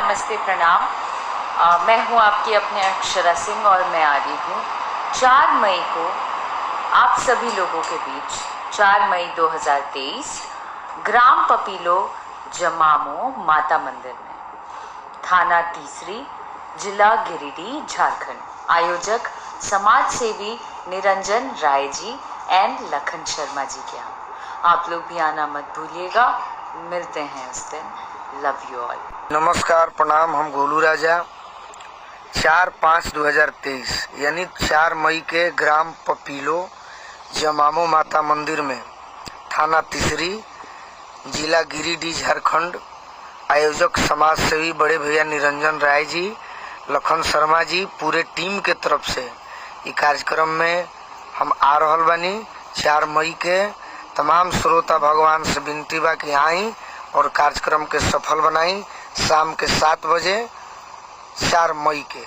नमस्ते प्रणाम। मैं हूं आपकी अपने अक्षरा सिंह और मैं आ रही हूं 4 मई को आप सभी लोगों के बीच 4 मई 2023 ग्राम पपीलो जमामो माता मंदिर में, थाना तीसरी, जिला गिरिडीह, झारखंड। आयोजक समाज सेवी निरंजन राय जी एंड लखन शर्मा जी के यहाँ। आप लोग भी आना मत भूलिएगा। मिलते हैं उस दिन। Love you all. नमस्कार, प्रणाम। हम गोलू राजा 4/5/2023 यानी 4 मई के ग्राम पपीलो जमामो माता मंदिर में, थाना तीसरी, जिला गिरिडीह, झारखंड। आयोजक समाज सेवी बड़े भैया निरंजन राय जी, लखन शर्मा जी, पूरे टीम के तरफ से इस कार्यक्रम में हम आ रहल बानी। 4 मई के तमाम श्रोता भगवान से विनती बा कि आई और कार्यक्रम के सफल बनाई। शाम के 7 बजे 4 मई के।